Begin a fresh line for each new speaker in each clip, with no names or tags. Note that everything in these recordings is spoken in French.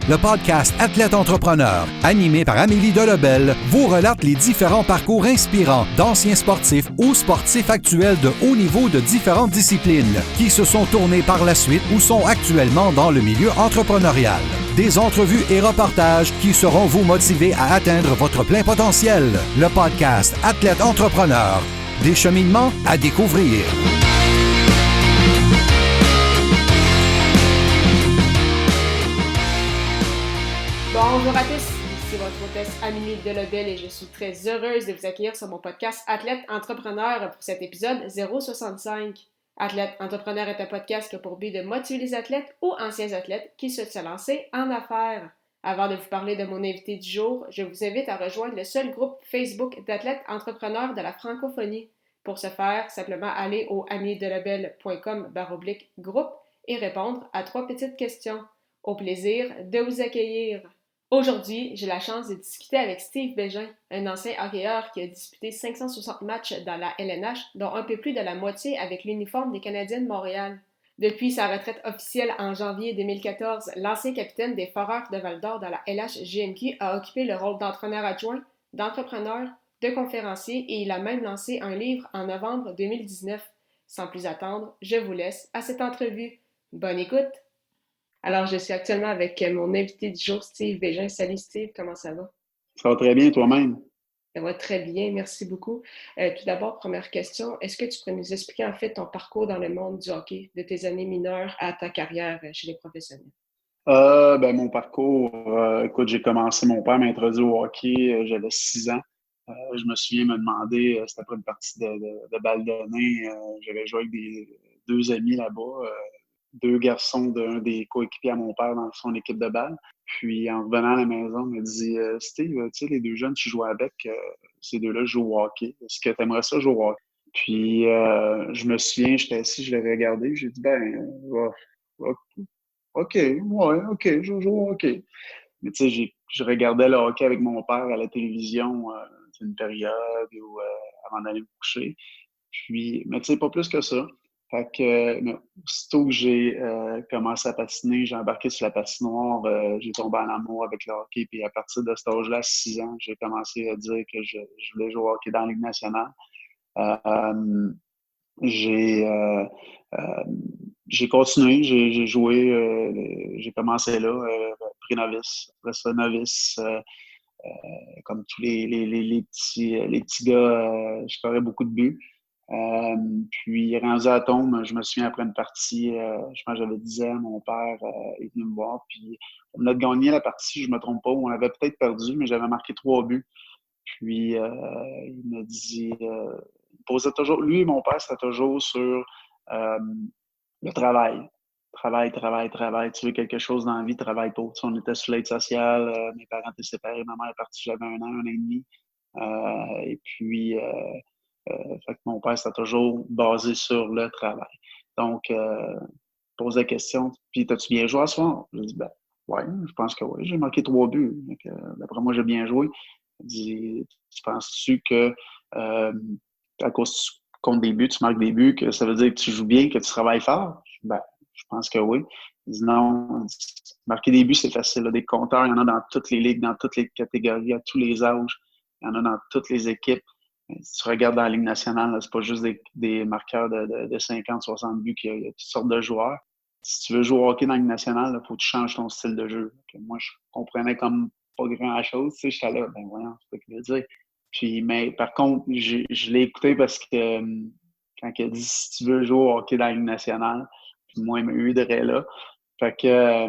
Le podcast Athlète Entrepreneur, animé par Amélie Delobel, vous relate les différents parcours inspirants d'anciens sportifs ou sportifs actuels de haut niveau de différentes disciplines qui se sont tournés par la suite ou sont actuellement dans le milieu entrepreneurial. Des entrevues et reportages qui sauront vous motiver à atteindre votre plein potentiel. Le podcast Athlète Entrepreneur, des cheminements à découvrir.
Bonjour à tous, ici votre hôtesse Amélie Delobel et je suis très heureuse de vous accueillir sur mon podcast Athlète Entrepreneur pour cet épisode 065. Athlète Entrepreneur est un podcast qui a pour but de motiver les athlètes ou anciens athlètes qui souhaitent se lancer en affaires. Avant de vous parler de mon invité du jour, je vous invite à rejoindre le seul groupe Facebook d'athlètes entrepreneurs de la francophonie. Pour ce faire, simplement aller au ameliedelobel.com/groupe et répondre à 3 petites questions. Au plaisir de vous accueillir. Aujourd'hui, j'ai la chance de discuter avec Steve Bégin, un ancien hockeyeur qui a disputé 560 matchs dans la LNH, dont un peu plus de la moitié avec l'uniforme des Canadiens de Montréal. Depuis sa retraite officielle en janvier 2014, l'ancien capitaine des Foreurs de Val-d'Or dans la LHJMQ a occupé le rôle d'entraîneur adjoint, d'entrepreneur, de conférencier et il a même lancé un livre en novembre 2019. Sans plus attendre, je vous laisse à cette entrevue. Bonne écoute! Alors, je suis actuellement avec mon invité du jour, Steve Bégin. Salut Steve, comment ça va?
Ça va très bien toi-même?
Ça va très bien, merci beaucoup. Tout d'abord, première question, est-ce que tu pourrais nous expliquer en fait ton parcours dans le monde du hockey, de tes années mineures à ta carrière chez les professionnels?
Mon parcours, écoute, j'ai commencé, mon père m'a introduit au hockey, j'avais 6 ans. Je me souviens me demander, c'était après une partie de balle donnée, j'avais joué avec deux amis là-bas, 2 garçons d'un des coéquipiers à mon père dans son équipe de balle. Puis en revenant à la maison, il m'a dit Steve, tu sais, les 2 jeunes que tu joues avec, ces 2-là jouent au hockey. Est-ce que tu aimerais ça jouer au hockey? Puis je me souviens, j'étais assis, je l'avais regardé, j'ai dit OK, ouais, OK, je joue au hockey. Mais tu sais, je regardais le hockey avec mon père à la télévision, c'est une période où, avant d'aller me coucher. Puis, mais tu sais, pas plus que ça. Fait que, aussitôt que j'ai commencé à patiner, j'ai embarqué sur la patinoire, j'ai tombé en amour avec le hockey. Puis à partir de cet âge-là, à 6 ans, j'ai commencé à dire que je voulais jouer au hockey dans la Ligue nationale. Euh, j'ai euh, euh, j'ai continué, j'ai joué, j'ai commencé là, pré-novice, après ça, novice, comme tous les petits gars, je ferais beaucoup de buts. Puis rendu à tombe, je me souviens après une partie, je pense que j'avais 10 ans, mon père est venu me voir, puis on a gagné la partie, je me trompe pas, on avait peut-être perdu, mais j'avais marqué 3 buts. Puis il m'a dit, il posait toujours, lui et mon père, c'était toujours sur le travail. Travail, travail, travail. Tu veux quelque chose dans la vie, travaille pas. Tu sais, on était sur l'aide sociale, mes parents étaient séparés, ma mère est partie, j'avais 1 an et demi. Et puis, fait que mon père, c'était toujours basé sur le travail. Donc, pose la question, puis t'as-tu bien joué à ce soir? Je dis, ben, ouais, je pense que oui. J'ai marqué 3 buts. Donc, d'après moi, j'ai bien joué. Il dit, tu penses-tu que à cause que tu comptes des buts, tu marques des buts, que ça veut dire que tu joues bien, que tu travailles fort? Ben, je pense que oui. Il dit non, marquer des buts, c'est facile. Là. Des compteurs, il y en a dans toutes les ligues, dans toutes les catégories, à tous les âges. Il y en a dans toutes les équipes. Si tu regardes dans la Ligue nationale, c'est pas juste des marqueurs de 50, 60 buts, il y a toutes sortes de joueurs. Si tu veux jouer au hockey dans la Ligue nationale, il faut que tu changes ton style de jeu. Donc, moi, je comprenais comme pas grand-chose. Tu sais, j'étais là, ben voyons, c'est pas ce qu'il veut dire. Puis, mais par contre, je l'ai écouté parce que quand il a dit si tu veux jouer au hockey dans la Ligue nationale, puis moi, il m'a eu de là. Fait que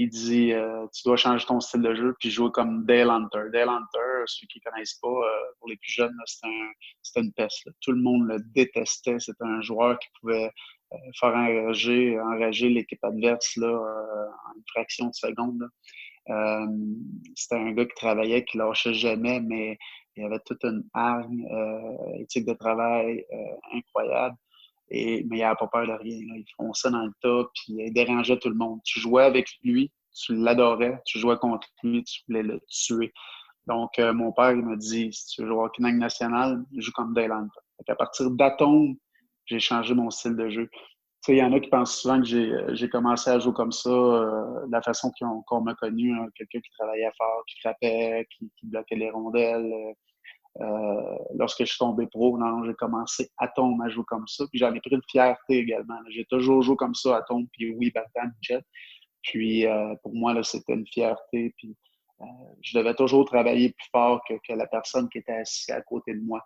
il dit tu dois changer ton style de jeu puis jouer comme Dale Hunter. Dale Hunter, ceux qui ne connaissent pas, pour les plus jeunes, c'était une peste. Là. Tout le monde le détestait. C'était un joueur qui pouvait faire enrager l'équipe adverse là, en une fraction de seconde. C'était un gars qui travaillait, qui lâchait jamais, mais il avait toute une hargne, éthique de travail incroyable. Mais il n'avait pas peur de rien. Là. Il fonçait dans le tas, puis il dérangeait tout le monde. Tu jouais avec lui, tu l'adorais, tu jouais contre lui, tu voulais le tuer. Donc, mon père, il m'a dit, si tu veux jouer au hockey national, joue comme Dale Hunter. À partir d'Atome, j'ai changé mon style de jeu. sais, il y en a qui pensent souvent que j'ai commencé à jouer comme ça, de la façon qu'on m'a connu, hein, quelqu'un qui travaillait fort, qui frappait, qui bloquait les rondelles. Lorsque je suis tombé pro, non, j'ai commencé à tombe à jouer comme ça. Puis j'en ai pris une fierté également. J'ai toujours joué comme ça à tombe, puis oui, battant, jet. Puis pour moi, là, c'était une fierté. Puis je devais toujours travailler plus fort que la personne qui était assise à côté de moi.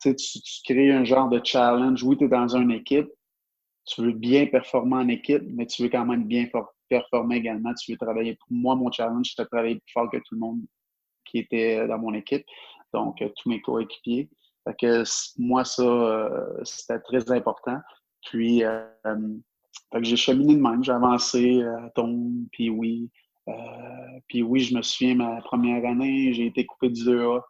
Tu sais, tu crées un genre de challenge. Oui, tu es dans une équipe, tu veux bien performer en équipe, mais tu veux quand même bien performer également. Tu veux travailler. Pour moi, mon challenge, c'était de travailler plus fort que tout le monde qui était dans mon équipe, donc tous mes coéquipiers. Fait que moi, ça, c'était très important. Puis, fait que j'ai cheminé de même, j'ai avancé à tombe, puis oui. Euh, puis oui, je me souviens, ma première année, j'ai été coupé du 2A.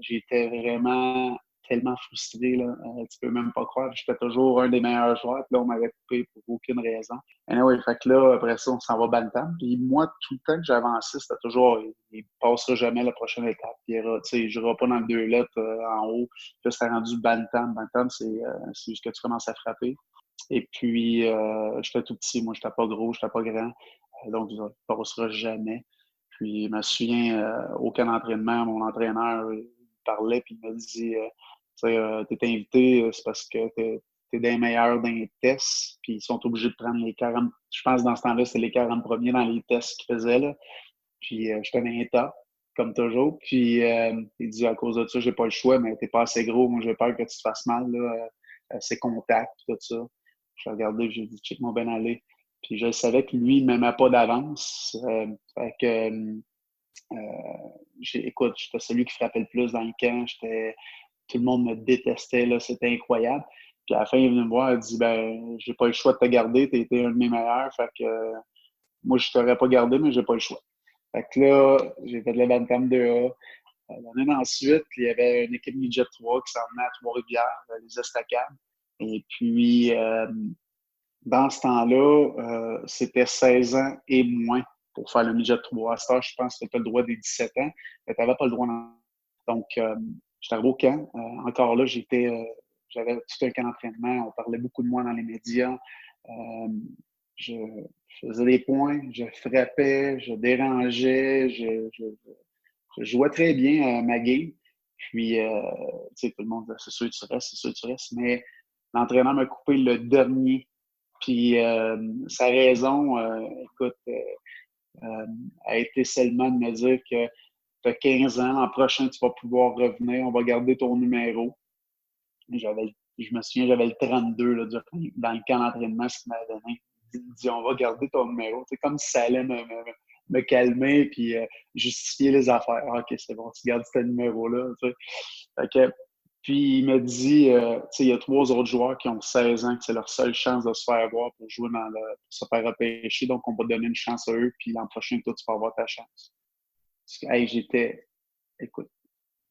J'étais vraiment tellement frustré, là. Tu peux même pas croire. J'étais toujours un des meilleurs joueurs, puis là, on m'avait coupé pour aucune raison. Anyway, fait que là, après ça, on s'en va bantam. Puis moi, tout le temps que j'avançais, c'était toujours, il ne passera jamais la prochaine étape. Puis, tu sais, je n'irai pas dans le 2 lettres en haut. Puis là, c'était rendu bantam. Bantam, c'est juste que tu commences à frapper. Et puis, j'étais tout petit. Moi, j'étais pas gros, j'étais pas grand. Donc, ça ne passera jamais. Puis, je me souviens, aucun entraînement, mon entraîneur il parlait, puis il m'a dit, tu sais, t'es invité, c'est parce que t'es des meilleurs dans les tests, puis ils sont obligés de prendre les 40, je pense dans ce temps-là, c'était les 40 premiers dans les tests qu'ils faisaient, là. Puis, j'étais dans les top, comme toujours. Puis, il dit, à cause de ça, j'ai pas le choix, mais t'es pas assez gros, moi, j'ai peur que tu te fasses mal, là, c'est contact, tout ça. Je regardais, j'ai dit, check mon ben aller. Puis je savais que lui, il ne m'aimait pas d'avance. Fait que, écoute, j'étais celui qui frappait le plus dans le camp. Tout le monde me détestait, là, c'était incroyable. Puis à la fin, il est venu me voir, il dit, ben, j'ai pas le choix de te garder, tu été un de mes meilleurs. Fait que moi, je t'aurais pas gardé, mais j'ai pas le choix. Fait que là, j'ai fait de la Bantam 2A. L'année ensuite, il y avait une équipe Midget 3 qui s'en venait à Trois-Rivières, les Estacades. Et puis, dans ce temps-là, c'était 16 ans et moins pour faire le midget 3. À ce temps, je pense que tu as le droit des 17 ans, mais tu n'avais pas le droit. Donc, j'étais arrivé au camp. Encore là, j'avais tout un camp d'entraînement. On parlait beaucoup de moi dans les médias. Je faisais des points, je frappais, je dérangeais, je jouais très bien ma game. Puis, tu sais, tout le monde disait, c'est sûr que tu restes, c'est sûr que tu restes. Mais l'entraîneur m'a coupé le dernier. Puis sa raison, écoute, a été seulement de me dire que tu as 15 ans, l'an prochain, tu vas pouvoir revenir, on va garder ton numéro. Je me souviens, j'avais le 32 là, dans le camp d'entraînement, ce qu'il m'avait donné. Il me dit, on va garder ton numéro. C'est comme si ça allait me calmer puis justifier les affaires. Ah, OK, c'est bon, tu gardes ce numéro-là. Fait que, puis il m'a dit, tu sais, il y a 3 autres joueurs qui ont 16 ans, que c'est leur seule chance de se faire voir pour jouer pour se faire repêcher. Donc, on va donner une chance à eux, puis l'an prochain, toi, tu vas avoir ta chance. Parce que, hey, écoute,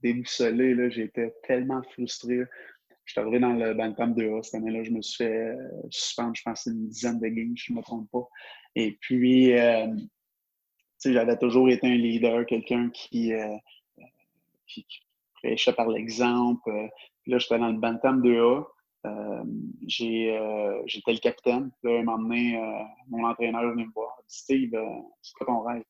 déboussolé, là, j'étais tellement frustré. Je suis arrivé dans le Bantam 2A cette année-là. Je me suis fait suspendre, je pense, une dizaine de games, je ne me trompe pas. Et puis, tu sais, j'avais toujours été un leader, quelqu'un qui prêchait par l'exemple. Puis là, j'étais dans le Bantam 2A. J'étais le capitaine. Là, un moment donné, mon entraîneur est venu me voir. Il dit, Steve, c'est quoi ton rêve?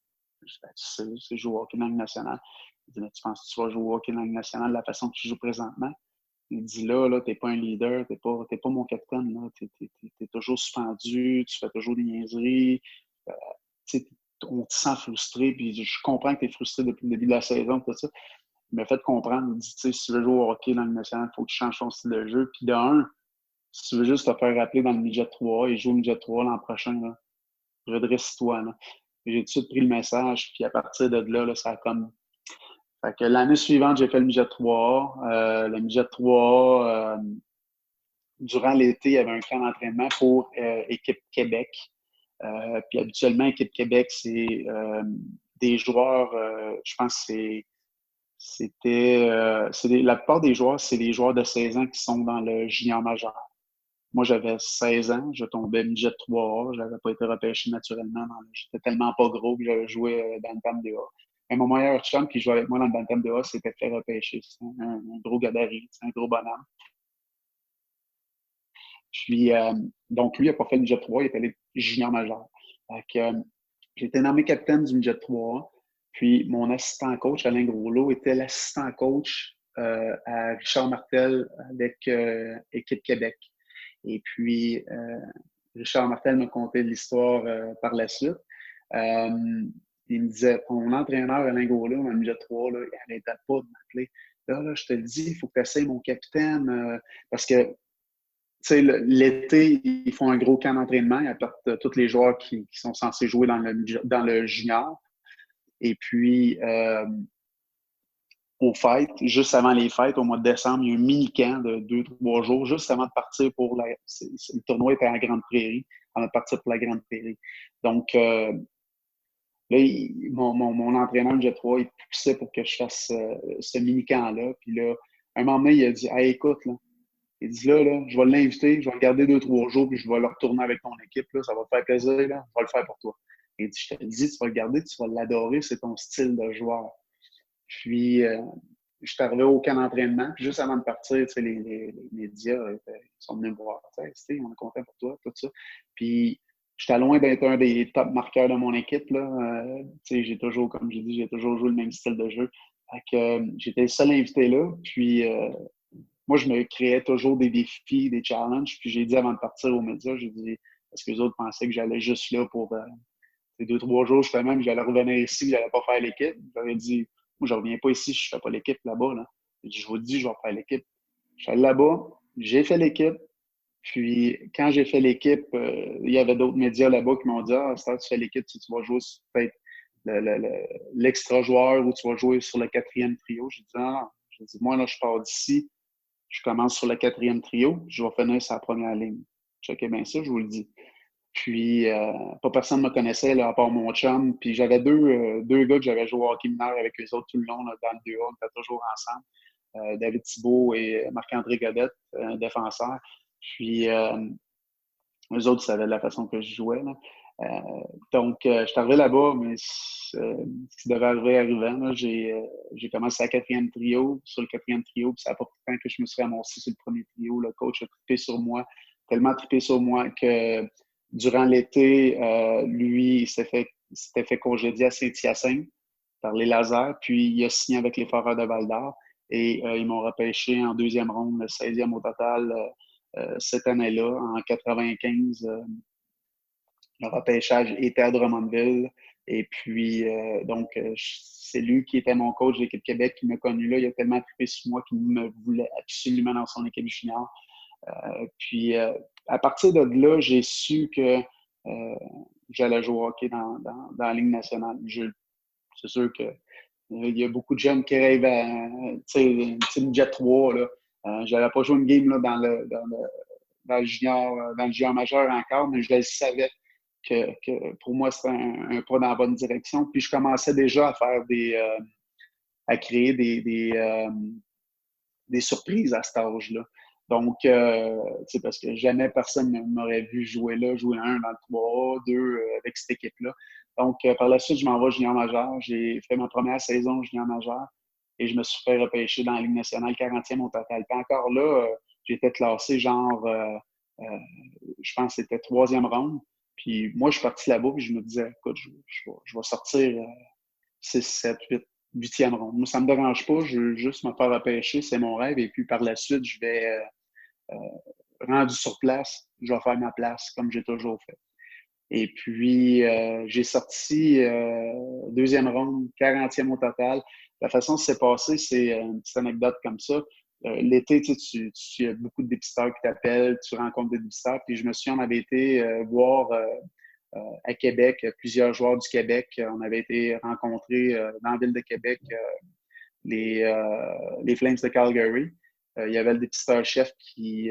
Je dis, ben, tu sais, c'est jouer au hockey dans la Ligue nationale. Il dit, mais tu penses que tu vas jouer au hockey dans la Ligue nationale de la façon que tu joues présentement? Il dit, là, t'es pas un leader, t'es pas mon capitaine, là. T'es toujours suspendu, tu fais toujours des niaiseries. Euh, on te sent frustré, puis je comprends que tu es frustré depuis le début de la saison, tout ça. Il m'a fait comprendre, il dit, tu sais, si tu veux jouer au hockey dans le national, il faut que tu changes ton style de jeu. Puis de un, si tu veux juste te faire rappeler dans le midget 3 et jouer au midget 3 l'an prochain, là, redresse-toi. Là. J'ai tout de suite pris le message, puis à partir de là, ça a comme. Fait que l'année suivante, j'ai fait le midget 3. Le midget 3, durant l'été, il y avait un camp d'entraînement pour Équipe Québec. Puis habituellement, Équipe Québec, c'est des joueurs, je pense que la plupart des joueurs, c'est des joueurs de 16 ans qui sont dans le junior majeur. Moi, j'avais 16 ans, je tombais midget 3A, je n'avais pas été repêché naturellement. J'étais tellement pas gros que j'avais joué dans le Bantam 2A. Mais mon meilleur chum qui jouait avec moi dans le Bantam 2A s'était fait repêcher. C'est un gros gabarit, c'est un gros bonhomme. Puis, donc, lui, il n'a pas fait le midget 3, il est allé junior majeur. Fait que, j'ai été nommé capitaine du midget 3. Puis, mon assistant coach, Alain Groslot, était l'assistant coach à Richard Martel avec Équipe Québec. Et puis, Richard Martel m'a conté l'histoire par la suite. Il me disait, ton entraîneur Alain Groslot, dans le midget 3, là, il n'arrêtait pas de m'appeler. Là, je te le dis, il faut que tu essaies mon capitaine. Parce que, tu sais, l'été, ils font un gros camp d'entraînement. Ils apportent tous les joueurs qui sont censés jouer dans le junior. Et puis, aux fêtes, juste avant les fêtes, au mois de décembre, il y a un mini-camp de 2-3 jours, juste avant de partir pour le tournoi était en Grande Prairie, avant de partir pour la Grande Prairie. Donc, là, mon entraîneur de Jet 3, il poussait pour que je fasse ce mini-camp-là. Puis là, un moment donné, il a dit, hey, écoute, là, il dit là, je vais l'inviter, je vais le garder 2-3 jours, puis je vais le retourner avec ton équipe, là, ça va te faire plaisir, là, je vais le faire pour toi. Il dit, je te le dis, tu vas le garder, tu vas l'adorer, c'est ton style de joueur. Puis, je suis arrivé au camp d'entraînement, puis juste avant de partir, tu sais, les médias ils sont venus me voir. Tu sais, on est content pour toi, tout ça. Puis, j'étais loin d'être un des top marqueurs de mon équipe, là. Tu sais, j'ai toujours, comme j'ai dit, j'ai toujours joué le même style de jeu. Fait que j'étais le seul invité là. Puis, moi, je me créais toujours des défis, des challenges. Puis, j'ai dit avant de partir aux médias, j'ai dit, parce que les autres pensaient que j'allais juste là pour ces 2-3 jours, justement, que j'allais revenir ici, que j'allais pas faire l'équipe. J'aurais dit, moi, je reviens pas ici, je fais pas l'équipe là-bas, là. Je vous dis, je vais faire l'équipe. Je suis allé là-bas, j'ai fait l'équipe. Puis, quand j'ai fait l'équipe, il y avait d'autres médias là-bas qui m'ont dit, ah, si tu fais l'équipe, tu vas jouer sur peut-être l'extra joueur ou tu vas jouer sur le 4e trio. J'ai dit, ah, j'ai dit, moi, là, je pars d'ici, je commence sur le 4e trio, je vais finir sur la première ligne. Checkez bien ça, je vous le dis. Puis, pas personne ne me connaissait, là, à part mon chum. Puis, j'avais deux gars que j'avais joué au hockey mineur avec eux autres tout le long, là, dans le 2A. On était toujours ensemble. David Thibault et Marc-André Godette, un défenseur. Puis, eux autres savaient de la façon que je jouais, là. Donc, je suis arrivé là-bas, mais ce qui devait arriver arrivant, là, j'ai commencé à 4e trio, sur le 4e trio, puis ça n'a pas pris de temps que je me suis ramassé sur le premier trio. Le coach a trippé sur moi, tellement trippé sur moi que durant l'été, lui, il s'était fait congédier à Saint-Hyacinthe par les Lasers, puis il a signé avec les Foreurs de Val-d'Or et ils m'ont repêché en 2e ronde, le 16e au total cette année-là, en 95. Le repêchage était à Drummondville. Et puis, donc, c'est lui qui était mon coach de l'équipe Québec qui m'a connu là. Il a tellement trippé sur moi qu'il me voulait absolument dans son équipe junior. Puis, à partir de là, j'ai su que j'allais jouer au hockey dans la Ligue nationale. C'est sûr que il y a beaucoup de jeunes qui rêvent à une Jet 3. Là. Je n'avais pas joué une game là, dans le junior majeur encore, mais je le savais que pour moi, c'était un pas dans la bonne direction. Puis je commençais déjà à faire à créer des surprises à cet âge-là. Donc, parce que jamais personne ne m'aurait vu jouer là, jouer un dans le 3A, 2 avec cette équipe-là. Donc, par la suite, je m'en vais junior majeur. J'ai fait ma première saison junior majeur et je me suis fait repêcher dans la Ligue nationale 40e au total. Puis encore là, j'étais classé genre, je pense que c'était 3e ronde. Puis moi, je suis parti là-bas et je me disais, écoute, je vais sortir 6, 7, 8e ronde. Moi, ça ne me dérange pas, je veux juste me faire repêcher, c'est mon rêve. Et puis par la suite, je vais, rendu sur place, je vais faire ma place comme j'ai toujours fait. Et puis, j'ai sorti 2e ronde, 40e au total. La façon que c'est passé, c'est une petite anecdote comme ça. L'été, tu as beaucoup de dépisteurs qui t'appellent, tu rencontres des dépisteurs. Puis je me souviens, on avait été voir à Québec plusieurs joueurs du Québec. On avait été rencontrer dans la ville de Québec les Flames de Calgary. Il y avait le dépisteur-chef qui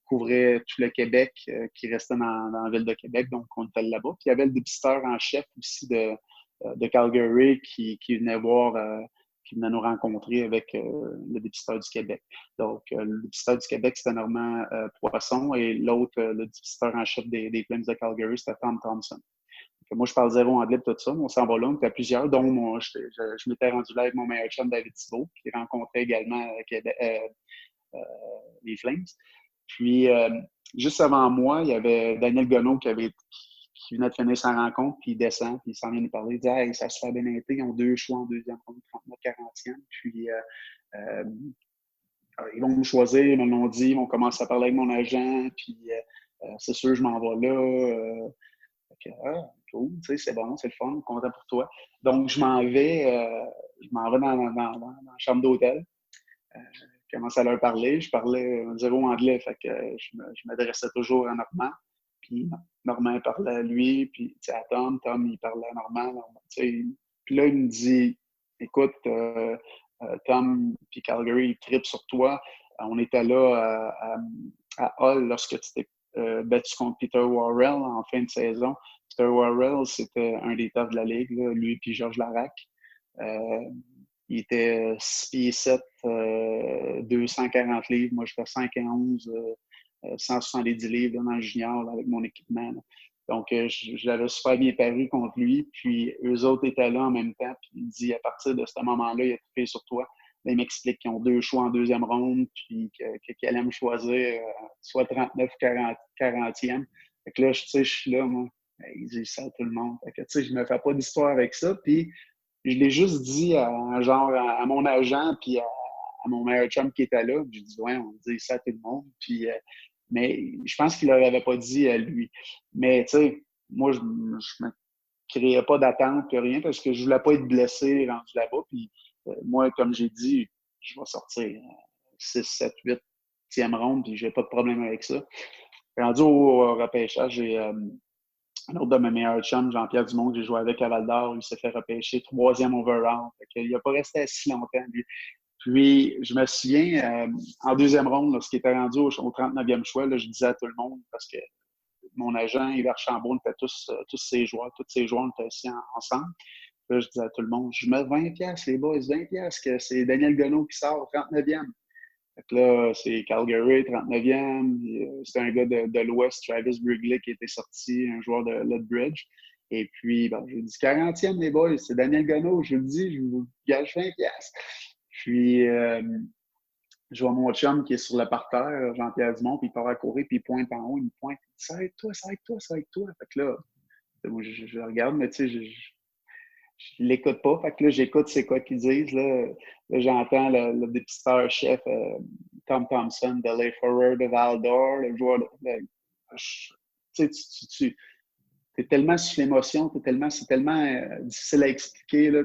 couvrait tout le Québec, qui restait dans la ville de Québec, donc on était là-bas. Puis il y avait le dépisteur en chef aussi de Calgary qui venait voir, qui venait nous rencontrer avec le dépisteur du Québec. Donc, le dépisteur du Québec, c'était Normand Poisson et l'autre, le dépisteur en chef des Flames de Calgary, c'était Tom Thompson. Moi, je parle zéro anglais tout ça. On s'en va là. On était plusieurs, dont moi, je m'étais rendu là avec mon meilleur chum David Thibault, qui rencontrait également les Flames. Puis, juste avant moi, il y avait Daniel Gonneau qui venait de finir sa rencontre, puis il descend, puis il s'en vient nous parler, il dit « Hey, ça se fait bien été, ils ont 2 choix en deuxième ronde, 39, 40e, puis ils vont nous choisir, ils me l'ont dit, ils vont commencer à parler avec mon agent, puis c'est sûr, je m'en vais là. Cool, tu sais, c'est bon, c'est le fun, content pour toi. » Donc, je m'en vais dans la chambre d'hôtel. Je commence à leur parler. Je parlais zéro anglais, fait que je m'adressais toujours à Normand. Puis Normand parlait à lui, puis à Tom, il parlait à Normand. Puis là, il me dit, écoute, Tom puis Calgary, ils trippent sur toi. On était là à Hull lorsque tu t'es battu contre Peter Worrell en fin de saison. Peter Worrell, c'était un des tops de la Ligue, là, lui puis Georges Larac. Il était 6 pieds 7, 240 livres. Moi, je fais 5 et 11, 170 livres là, dans le junior là, avec mon équipement. Là. Donc, je l'avais super bien paru contre lui. Puis, eux autres étaient là en même temps. Puis, il dit, à partir de ce moment-là, il a trippé sur toi. Là, il m'explique qu'ils ont 2 choix en deuxième ronde, puis qu'il allait me choisir soit 39 ou 40e. Fait que là, je suis là, moi. Il dit ça à tout le monde. Fait que, je me fais pas d'histoire avec ça. Puis, je l'ai juste dit à mon agent puis à mon meilleur chum qui était là. J'ai dit, ouais, on dit ça à tout le monde. Puis, mais je pense qu'il ne leur avait pas dit à lui. Mais, tu sais, moi, je me créais pas d'attente, rien, parce que je voulais pas être blessé rendu là-bas. Puis, moi, comme j'ai dit, je vais sortir 6, 7, 8e ronde, puis j'ai pas de problème avec ça. Rendu au repêchage, j'ai un autre de mes meilleurs chums, Jean-Pierre Dumont, que j'ai joué avec à Val-d'Or, il s'est fait repêcher 3e overall. Il n'a pas resté si longtemps, lui. Puis, je me souviens, en deuxième ronde, lorsqu'il était rendu au 39e choix, là, je disais à tout le monde, parce que mon agent, Yves Archambault, on était tous ses joueurs, on était assis ensemble. Là, je disais à tout le monde, je mets 20$, les boys, 20$, que c'est Daniel Gonneau qui sort au 39e. Fait que là, c'est Calgary, 39e. C'est un gars de l'Ouest, Travis Brigley, qui était sorti, un joueur de Lethbridge. Et puis, j'ai dit 40e, les boys, c'est Daniel Gonneau. Je vous le dis, je vous gage 20$. Puis, je vois mon chum qui est sur le parterre, Jean-Pierre Dumont, puis il part à courir, puis il pointe en haut, il me pointe. Il dit, ça va être toi, ça va être toi, ça va être toi. Fait que là, moi, je regarde, mais tu sais, je l'écoute pas. Fait que là, j'écoute c'est quoi qu'ils disent. Là, j'entends le dépisteur chef Tom Thompson de Lay Forward de Val d'Or, le joueur tu sais, tu es tellement sous l'émotion, c'est tellement difficile à expliquer. Là,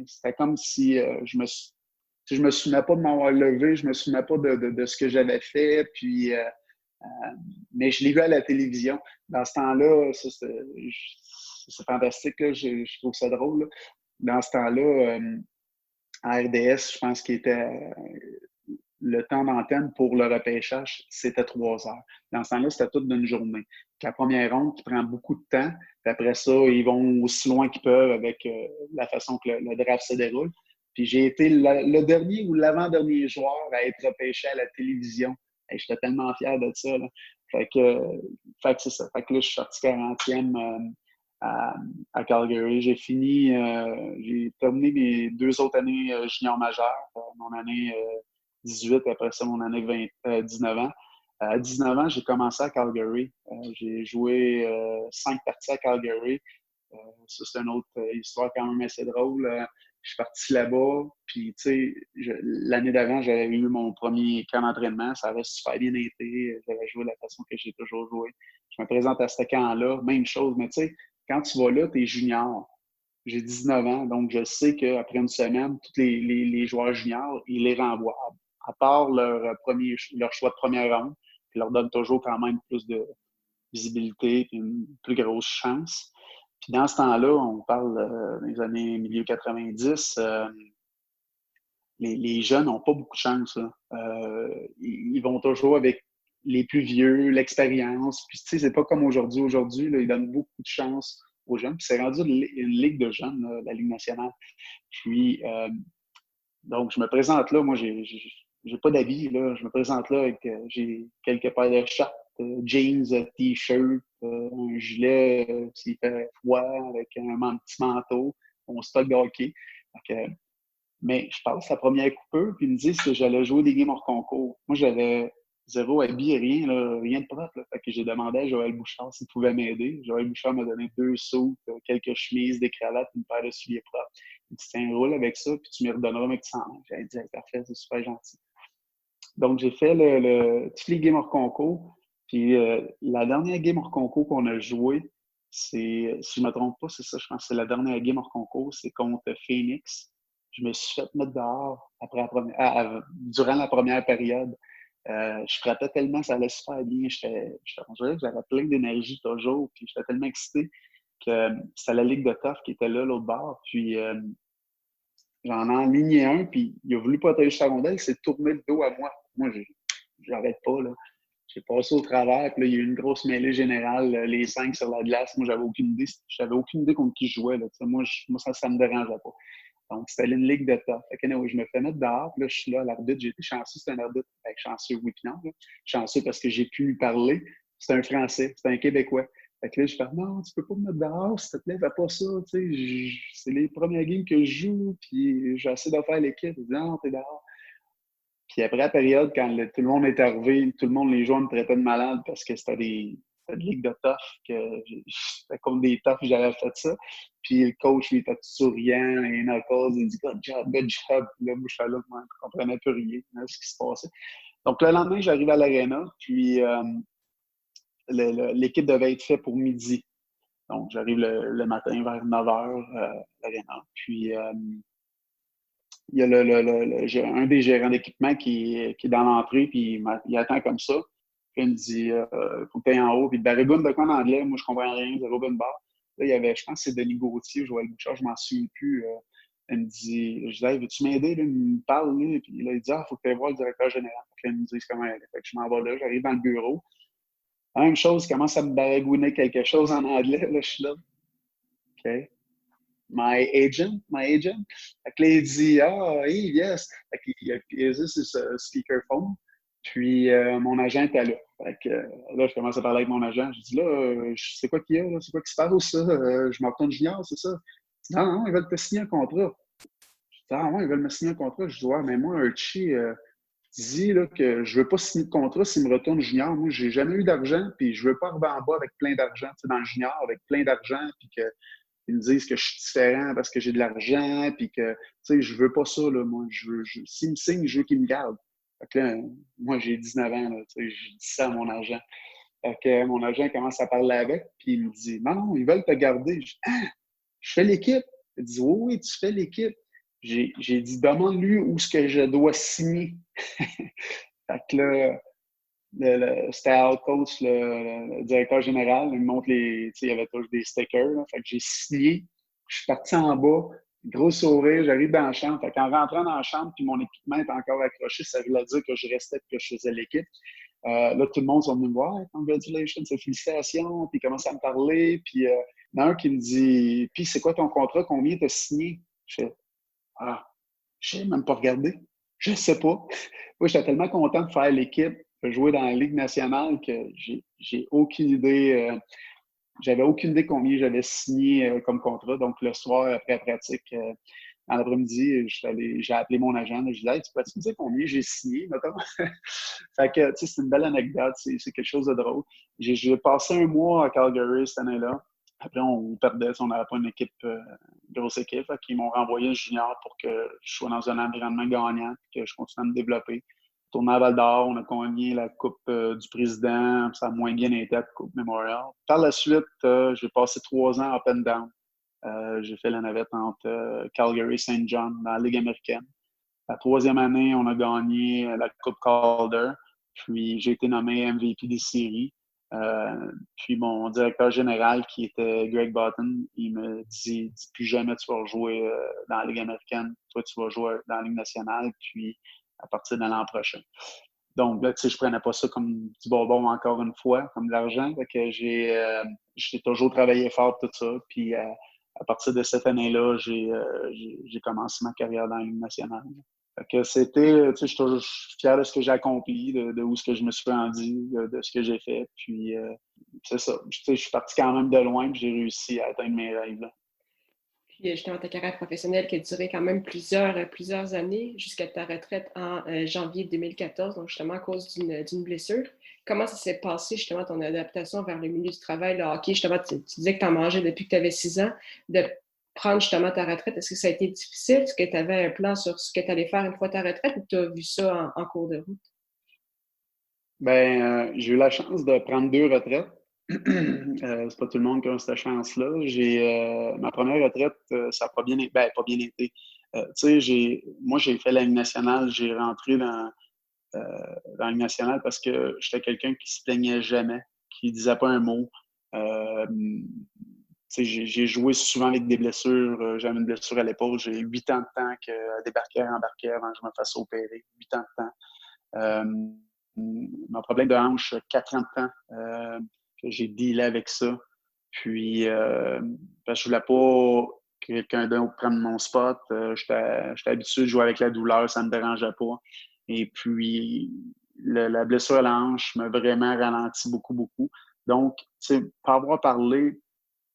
c'était comme si je me souvenais pas de m'avoir levé, je me souvenais pas de ce que j'avais fait. Puis, mais je l'ai vu à la télévision. Dans ce temps-là, c'est fantastique, là, je trouve ça drôle. Là. Dans ce temps-là, à RDS, je pense qu'il était le temps d'antenne pour le repêchage, c'était 3 heures. Dans ce temps-là, c'était toute d'une journée. La première ronde qui prend beaucoup de temps, puis après ça, ils vont aussi loin qu'ils peuvent avec la façon que le draft se déroule. Puis j'ai été le dernier ou l'avant-dernier joueur à être repêché à la télévision. Et j'étais tellement fier de ça. Là. Fait que c'est ça. Fait que là, je suis sorti 40e à Calgary. J'ai terminé mes 2 autres années junior majeures. Mon année 18, après ça, mon année 19 ans. À 19 ans, j'ai commencé à Calgary. J'ai joué 5 parties à Calgary. Ça, c'est une autre histoire quand même assez drôle. Je suis parti là-bas, puis tu sais, l'année d'avant, j'avais eu mon premier camp d'entraînement. Ça avait super bien été. J'avais joué de la façon que j'ai toujours joué. Je me présente à ce camp-là, même chose. Mais tu sais, quand tu vas là, tu es junior. J'ai 19 ans, donc je sais qu'après une semaine, tous les joueurs juniors, ils les renvoient. À part leur choix de première ronde, ils leur donnent toujours quand même plus de visibilité et une plus grosse chance. Puis dans ce temps-là, on parle des années milieu 90, les jeunes n'ont pas beaucoup de chance. Ils vont toujours avec les plus vieux, l'expérience. Puis tu sais, c'est pas comme aujourd'hui. Aujourd'hui, là, ils donnent beaucoup de chance aux jeunes. Puis c'est rendu une ligue de jeunes, là, la Ligue nationale. Puis, donc, je me présente là. Moi, j'ai pas d'habits, là. Je me présente là avec j'ai quelques paires de shorts, jeans, t-shirt, un gilet s'il fait froid, avec un petit manteau, mon stock de hockey. Mais je passe la première coupeur, puis ils me disent que j'allais jouer des games hors concours. Moi, j'avais zéro habit, rien, là, rien de propre. Là. Fait que j'ai demandé à Joël Bouchard s'il pouvait m'aider. Joël Bouchard m'a donné 2 sous, quelques chemises, des cravates, une paire de souliers propres. Il dit, tiens, roule avec ça, puis tu me redonneras mes petits cendres. J'ai dit, hey, parfait, c'est super gentil. Donc, j'ai fait tous les games hors concours. Puis la dernière game hors concours qu'on a joué, c'est, si je ne me trompe pas, c'est ça, je pense que c'est la dernière game hors concours, c'est contre Phoenix. Je me suis fait mettre dehors durant la première période. Je frappais tellement, ça allait super bien. On dirait que j'avais plein d'énergie toujours, puis j'étais tellement excité que c'était la Ligue de Tough qui était là, l'autre bord. Puis j'en ai enligné un, puis il a voulu protéger sa rondelle, il s'est tourné le dos à moi. Moi, j'arrête pas, là. J'ai passé au travers, puis là, il y a eu une grosse mêlée générale, les 5 sur la glace. Moi, j'avais aucune idée contre qui je jouais, là. Moi, ça me dérangeait pas. Donc, c'était une ligue de top. Fait que, anyway, je me fais mettre dehors, puis là, je suis là à l'arbitre. J'ai été chanceux, c'est un arbitre. Fait que chanceux, oui, puis non. Là. Chanceux parce que j'ai pu lui parler. C'est un Français, c'est un Québécois. Fait que là, je fais non, tu peux pas me mettre dehors, s'il te plaît, fais pas ça. Tu sais, c'est les premières games que je joue, puis j'essaie de faire l'équipe. Il dit non, t'es dehors. Puis après la période, quand tout le monde est arrivé, tout le monde, les joueurs me traitaient de malade parce que c'était des ligues de tough, que c'était comme des toughs, j'avais fait ça. Puis le coach, il était tout souriant, et Knuckles, il dit good job, good job. Puis là, moi, je suis là, moi, je comprenais plus rien, hein, ce qui se passait. Donc le lendemain, j'arrive à l'aréna, puis l'équipe devait être faite pour midi. Donc j'arrive le matin vers 9h à l'aréna. Puis il y a un des gérants d'équipement qui est dans l'entrée, puis il attend comme ça. Puis il me dit faut que tu ailles en haut. Puis Barrigoune de quoi en anglais, moi je comprends rien, zéro bonne barre. Là, il y avait, je pense que c'est Denis Gauthier ou Joël Bouchard, je m'en souviens plus. Il me dit, je dis, hey, veux-tu m'aider? Là, il me parle, là, puis là, il dit, faut que tu ailles voir le directeur général. Puis là, il me dit comment elle est. Fait que je m'en vais là, j'arrive dans le bureau. La même chose, il commence à me baragouiner quelque chose en anglais. Là, je suis là. OK. My agent. Fait que là, il dit, hey, yes. Fait qu'il a utilisé ce speakerphone. Puis, mon agent était là. Fait que là, je commence à parler avec mon agent. Je dis, là, c'est quoi qu'il y a, là? C'est quoi qui se passe, ça? Je me retourne junior, c'est ça? Il dit, non, ils veulent te signer un contrat. Je dis, ah, ouais, ils veulent me signer un contrat. Je dis, ouais, mais moi, Archie dit là, que je veux pas signer de contrat s'il me retourne junior. Moi, j'ai jamais eu d'argent, puis je veux pas arriver en bas avec plein d'argent, tu sais, dans le junior, avec plein d'argent, puis que ils me disent que je suis différent parce que j'ai de l'argent, puis que, tu sais, je veux pas ça, là, moi. S'il me signe, je veux qu'il me garde. Fait que là, moi, j'ai 19 ans, là, tu sais, je dis ça à mon agent. Fait que mon agent commence à parler avec, puis il me dit, non, ils veulent te garder. Je dis, ah, je fais l'équipe. Il dit, oui, oui, tu fais l'équipe. J'ai dit, demande-lui où est-ce que je dois signer. Fait que là, c'était out coach, le directeur général, il me montre il y avait toujours des stickers. Là. Fait que j'ai signé, je suis parti en bas, gros sourire, j'arrive dans la chambre. Fait qu'en rentrant dans la chambre, puis mon équipement est encore accroché, ça voulait dire que je restais et que je faisais l'équipe. Là, tout le monde sont venus me voir, congratulations, félicitations, puis ils commencent à me parler. Puis il y en a un qui me dit, puis c'est quoi ton contrat, combien tu as signé? Je fais, je n'ai même pas regardé, je ne sais pas. Moi, j'étais tellement content de faire l'équipe, de jouer dans la Ligue nationale que j'ai aucune idée. J'avais aucune idée combien j'avais signé comme contrat. Donc, le soir, après la pratique, en l'après-midi, j'ai appelé mon agent. Je lui ai dit, hey, tu peux-tu me dire combien j'ai signé, notamment? Fait que, tu sais, c'est une belle anecdote. C'est quelque chose de drôle. J'ai passé un mois à Calgary cette année-là. Après, on perdait, on n'avait pas une équipe, grosse équipe. Fait qu'ils m'ont renvoyé junior pour que je sois dans un environnement gagnant et que je continue à me développer. Tourné à Val-d'Or, on a gagné la Coupe du Président. Ça a moins bien été la Coupe Memorial. Par la suite, j'ai passé 3 ans up and down. J'ai fait la navette entre Calgary et Saint John dans la Ligue américaine. La 3e année, on a gagné la Coupe Calder. Puis j'ai été nommé MVP des séries. Puis mon directeur général, qui était Greg Button, il me dit plus jamais tu vas jouer dans la Ligue américaine. Toi, tu vas jouer dans la Ligue nationale, puis à partir de l'an prochain. Donc là, tu sais, je prenais pas ça comme du bonbon encore une fois, comme de l'argent. Fait que j'ai toujours travaillé fort tout ça. Puis à partir de cette année-là, j'ai commencé ma carrière dans la Ligue nationale. Fait que c'était, tu sais, je suis fier de ce que j'ai accompli, de où ce que je me suis rendu, de ce que j'ai fait. Puis, c'est ça. Tu sais, je suis parti quand même de loin, puis j'ai réussi à atteindre mes rêves. Là.
Puis justement, ta carrière professionnelle qui a duré quand même plusieurs années jusqu'à ta retraite en janvier 2014, donc justement à cause d'une blessure. Comment ça s'est passé justement ton adaptation vers le milieu du travail, le hockey? Justement, tu disais que tu en mangeais depuis que tu avais 6 ans, de prendre justement ta retraite. Est-ce que ça a été difficile? Est-ce que tu avais un plan sur ce que tu allais faire une fois ta retraite ou tu as vu ça en cours de route?
J'ai eu la chance de prendre 2 retraites. C'est pas tout le monde qui a cette chance-là. Ma première retraite, ça n'a pas bien été. Ben, pas bien été. Tu sais, moi, j'ai fait la Ligue nationale. J'ai rentré dans la Ligue nationale parce que j'étais quelqu'un qui se plaignait jamais, qui disait pas un mot. Tu sais, j'ai joué souvent avec des blessures. J'avais une blessure à l'épaule. J'ai 8 ans de temps que débarquer, embarquer avant que je me fasse opérer. 8 ans de temps. Mon problème de hanche, 4 ans de temps que j'ai dealé avec ça. Puis, parce que je voulais pas que quelqu'un d'autre prenne mon spot. J'étais habitué de jouer avec la douleur, ça me dérangeait pas. Et puis, la blessure à la hanche m'a vraiment ralenti beaucoup, beaucoup. Donc, tu sais, pas avoir parlé,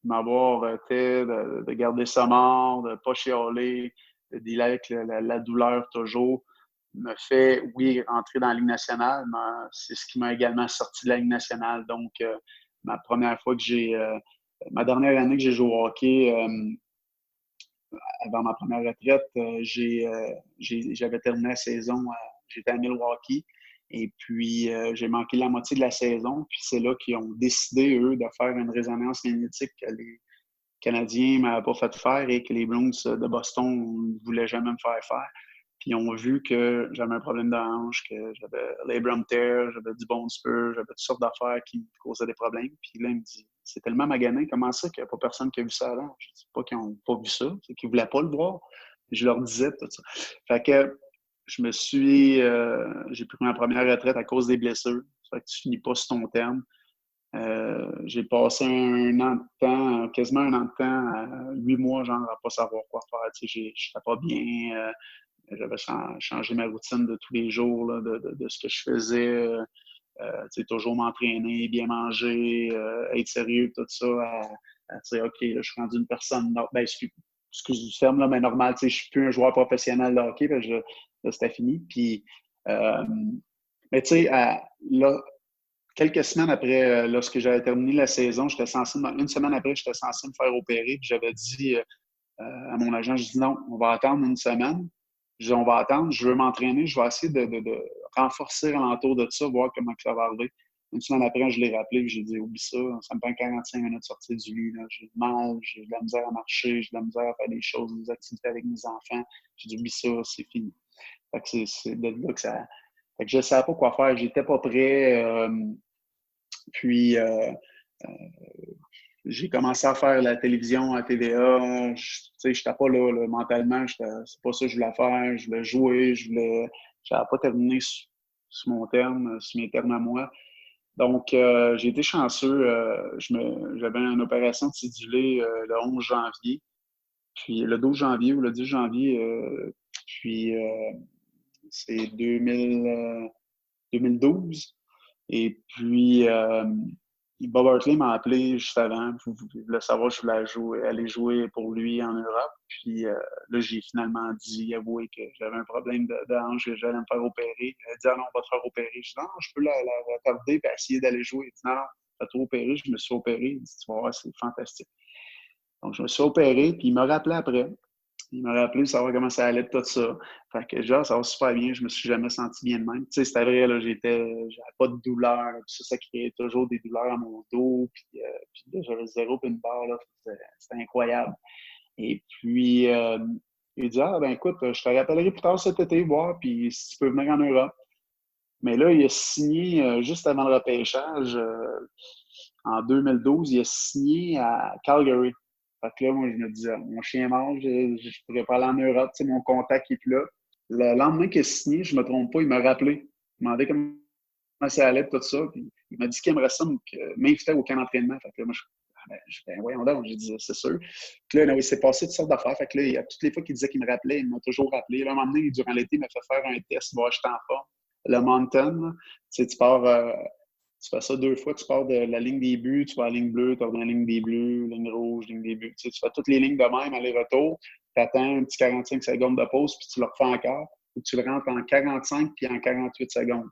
m'avoir de garder ça mort, de pas chialer, de dealer avec la douleur toujours, me fait, oui, rentrer dans la Ligue nationale, mais c'est ce qui m'a également sorti de la Ligue nationale. Donc, ma première fois que ma dernière année que j'ai joué au hockey, avant ma première retraite, j'avais terminé la saison, j'étais à Milwaukee. Et puis, j'ai manqué la moitié de la saison. Puis, c'est là qu'ils ont décidé, eux, de faire une résonance magnétique que les Canadiens ne m'avaient pas fait faire et que les Blues de Boston ne voulaient jamais me faire faire. Puis, ils ont vu que j'avais un problème de hanche, que j'avais labrum tear, j'avais du bone spur, j'avais toutes sortes d'affaires qui me causaient des problèmes. Puis là, il me dit, c'est tellement magané, comment ça qu'il n'y a pas personne qui a vu ça avant? Je dis pas qu'ils n'ont pas vu ça, c'est qu'ils ne voulaient pas le voir. Puis je leur disais tout ça. Fait que j'ai pris ma première retraite à cause des blessures. Fait que tu finis pas sur ton terme. J'ai passé un an de temps, quasiment un an de temps, 8 mois, genre, à pas savoir quoi faire. Tu sais, je n'étais pas bien. J'avais changé ma routine de tous les jours, là, de ce que je faisais. Tu sais, toujours m'entraîner, bien manger, être sérieux, tout ça. Tu sais, OK, là, je suis rendu une personne. Ben, excuse du terme, là, mais normal. Tu sais, je suis plus un joueur professionnel de hockey. Là, c'était fini. Puis, mais tu sais, là, quelques semaines après, lorsque j'avais terminé la saison, une semaine après, j'étais censé me faire opérer. Puis j'avais dit à mon agent, je dis non, on va attendre une semaine. Je dis, on va attendre, je veux m'entraîner, je vais essayer de renforcer alentour de ça, voir comment ça va arriver. Une semaine après, je l'ai rappelé, j'ai dit, oublie ça, ça me prend 45 minutes de sortir du lit. J'ai mal, j'ai de la misère à marcher, j'ai de la misère à faire des choses, des activités avec mes enfants. J'ai dit, oublie ça, c'est fini. Fait que c'est de là que ça. Fait que je ne savais pas quoi faire, j'étais pas prêt. Puis, j'ai commencé à faire la télévision à TVA. Tu sais, j'étais pas là mentalement. C'est pas ça que je voulais faire. Je voulais jouer. J'avais pas terminé sur mon terme, sur mes termes à moi. Donc, j'ai été chanceux. J'avais une opération de cédulée le 11 janvier. Puis le 12 janvier ou le 10 janvier, puis c'est 2012. Et puis, Bob Hartley m'a appelé juste avant. Il voulait savoir si je voulais aller jouer pour lui en Europe. Puis là, j'ai finalement avoué que j'avais un problème de hanche, que j'allais me faire opérer. Il a dit, ah non, on va te faire opérer. Je dis, non, je peux la retarder et essayer d'aller jouer. Il dit, non, fais-toi opérer. Je me suis opéré. Il dit, tu vas voir, c'est fantastique. Donc, je me suis opéré, puis il m'a rappelé après. Il m'a rappelé de savoir comment ça allait, tout ça. Fait que, genre, ça va super bien. Je me suis jamais senti bien de même. Tu sais, c'était vrai, là, j'avais pas de douleur. Ça créait toujours des douleurs à mon dos. Puis là, j'avais 0 puis une barre, là. C'était incroyable. Et puis, il dit, ah, ben écoute, je te rappellerai plus tard cet été, voir, puis si tu peux venir en Europe. Mais là, il a signé, juste avant le repêchage, en 2012, il a signé à Calgary. Fait que là, moi, je me disais, mon chien est mort, je pourrais pas aller en Europe, tu sais, mon contact est plus là. Le lendemain qu'il a signé, je me trompe pas, il m'a rappelé. Il m'a demandé comment ça allait, tout ça. Puis il m'a dit qu'il aimerait ça m'inviter au camp d'entraînement. Fait que là, moi, ben voyons donc, j'ai dit, c'est sûr. Puis là, il s'est passé toutes sortes d'affaires. Fait que là, toutes les fois qu'il disait qu'il me rappelait, il m'a toujours rappelé. Là, un moment donné, durant l'été, il m'a fait faire un test, voir si j'étais en forme. Le mountain, tu sais, tu pars Tu fais ça 2 fois, tu pars de la ligne des buts, tu vas à la ligne bleue, tu reviens à la ligne des bleus, ligne rouge, ligne des buts. Tu fais toutes les lignes de même, aller-retour, tu attends un petit 45 secondes de pause, puis tu le refais encore, ou tu le rentres en 45 puis en 48 secondes,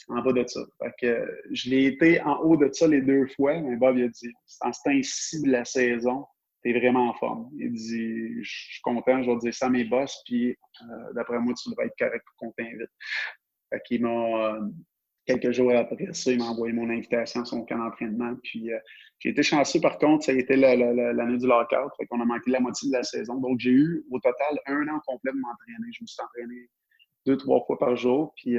en bas de ça. Fait que je l'ai été en haut de ça les 2 fois, mais Bob il a dit, en ce temps-ci de la saison, t'es vraiment en forme. Il dit, je suis content, je vais dire ça à mes boss, puis d'après moi, tu devrais être correct pour qu'on t'invite. Fait qu'il m'a, quelques jours après ça, il m'a envoyé mon invitation à son camp d'entraînement. Puis j'ai été chanceux, par contre, ça a été l'année du lockout. Fait qu'on a manqué la moitié de la saison. Donc, j'ai eu au total 1 an complet de m'entraîner. Je me suis entraîné 2-3 fois par jour. Puis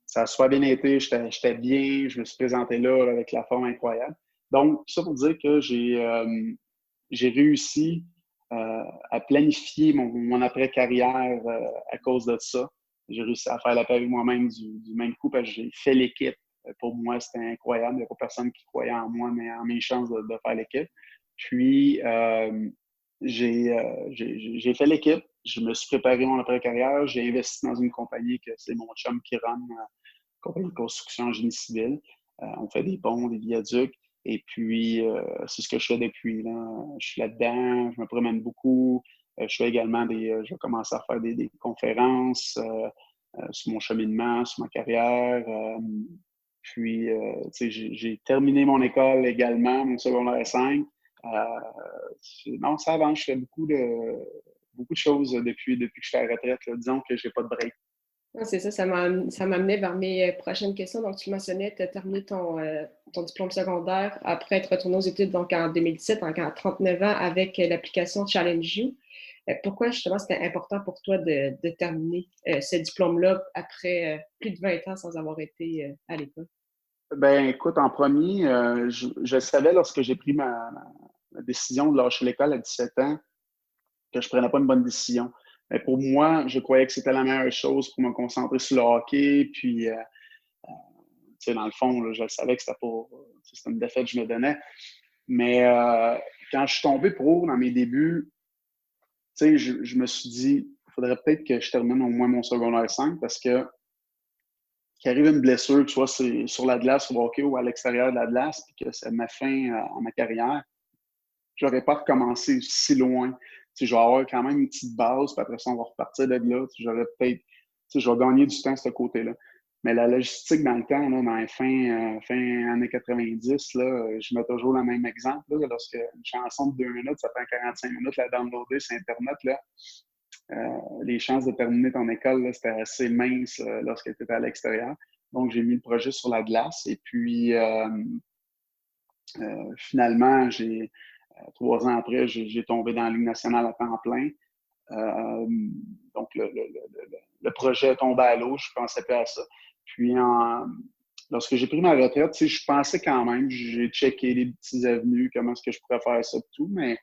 ça a super bien été. J'étais bien. Je me suis présenté là avec la forme incroyable. Donc, ça pour dire que j'ai réussi à planifier mon après-carrière à cause de ça. J'ai réussi à faire la paix avec moi-même du même coup parce que j'ai fait l'équipe. Pour moi, c'était incroyable. Il n'y a pas personne qui croyait en moi, mais en mes chances de faire l'équipe. Puis, j'ai fait l'équipe. Je me suis préparé mon après-carrière. J'ai investi dans une compagnie que c'est mon chum qui run, compagnie de construction en génie civil. On fait des ponts, des viaducs. Et puis, c'est ce que je fais depuis. Là. Je suis là-dedans, je me promène beaucoup. Je fais également je vais commencer à faire des conférences sur mon cheminement, sur ma carrière. Puis, j'ai terminé mon école également, mon secondaire 5. Non, ça avance. Je fais beaucoup de choses depuis que je suis à la retraite. Là. Disons que j'ai pas de break.
Ah, c'est ça, ça m'amenait vers mes prochaines questions. Donc, tu mentionnais, tu as terminé ton diplôme secondaire après être retourné aux études donc en 2017, donc à 39 ans, avec l'application Challenge You. Pourquoi, justement, c'était important pour toi de terminer ce diplôme-là après plus de 20 ans sans avoir été à l'école?
Ben, écoute, en premier, je savais lorsque j'ai pris ma décision de lâcher l'école à 17 ans que je ne prenais pas une bonne décision. Mais pour moi, je croyais que c'était la meilleure chose pour me concentrer sur le hockey. Puis, dans le fond, là, je savais que c'était une défaite que je me donnais. Mais quand je suis tombé pro dans mes débuts, je me suis dit, il faudrait peut-être que je termine au moins mon secondaire 5 parce que qu'il arrive une blessure, que ce soit sur la glace, au hockey ou à l'extérieur de la glace, puis que ça m'a fin à ma carrière, je n'aurais pas recommencé si loin. Je vais avoir quand même une petite base, puis après ça, on va repartir de là. J'aurais peut-être, je vais gagner du temps de ce côté-là. Mais la logistique dans le temps, là, dans les fin années 90, là, je mets toujours le même exemple. Là, lorsque une chanson de 2 minutes, ça prend 45 minutes la downloader sur Internet, là, les chances de terminer ton école, c'était assez mince lorsque tu étais à l'extérieur. Donc, j'ai mis le projet sur la glace. Et puis, finalement, 3 ans après, j'ai tombé dans la Ligue nationale à temps plein. Donc, le projet est tombé à l'eau. Je ne pensais pas à ça. Puis, lorsque j'ai pris ma retraite, je pensais quand même, j'ai checké les petites avenues, comment est-ce que je pourrais faire ça et tout, mais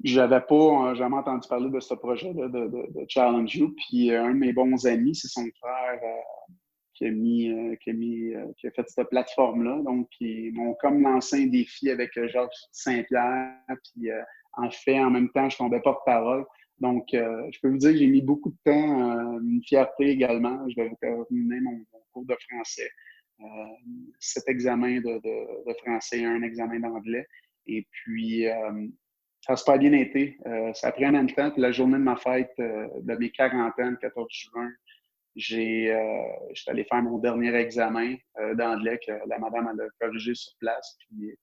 j'avais pas jamais entendu parler de ce projet-là de Challenge You. Puis un de mes bons amis, c'est son frère qui a fait cette plateforme-là. Donc, ils m'ont comme lancé un défi avec Georges Saint-Pierre. Puis en fait, en même temps, je tombais porte-parole. Donc, je peux vous dire que j'ai mis beaucoup de temps, une fierté également. Je devais terminer mon cours de français. 7 examens de français et 1 examen d'anglais. Et puis, ça a super bien été. Ça a pris un an de temps. Puis la journée de ma fête de mes 40 ans, le 14 juin, j'étais allé faire mon dernier examen d'anglais que la madame elle a corrigé sur place. Puis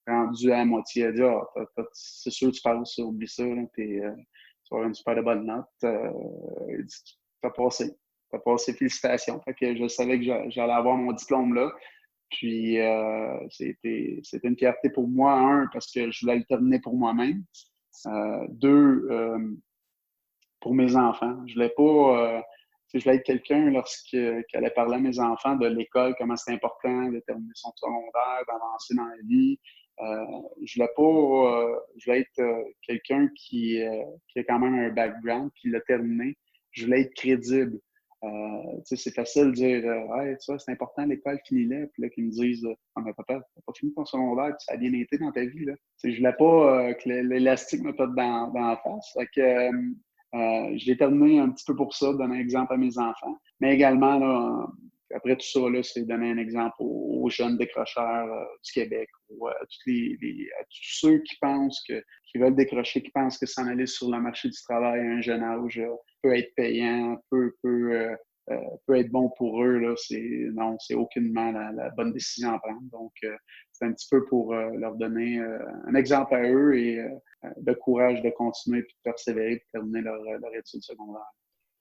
rendu à la moitié, elle a dit c'est sûr que tu passes, oublie ça, là, tu vas avoir une super bonne note. Elle dit, t'as passé. T'as passé, félicitations. Fait que je savais que j'allais avoir mon diplôme là. Puis, c'était une fierté pour moi, 1, parce que je voulais le terminer pour moi-même. 2, pour mes enfants. Je voulais être quelqu'un qui allait parler à mes enfants de l'école, comment c'est important de terminer son secondaire, d'avancer dans la vie. Je voulais être quelqu'un qui a quand même un background, qui l'a terminé. Je voulais être crédible. C'est facile de dire hey, c'est important l'école, finis-la. Puis là, qu'ils me disent mais papa, t'as pas fini ton secondaire, puis ça a bien été dans ta vie. Là. Je voulais pas que l'élastique me pète dans la face. Fait que je l'ai terminé un petit peu pour ça, donner un exemple à mes enfants. Mais également, là, après tout ça, là, c'est donner un exemple aux jeunes décrocheurs du Québec, ou à tous ceux qui veulent décrocher, qui pensent que s'en aller sur le marché du travail à un jeune âge peut être payant, peut être bon pour eux. Là, c'est aucunement la bonne décision à prendre. Donc, c'est un petit peu pour leur donner un exemple à eux et le courage de continuer et de persévérer pour terminer leur étude secondaire.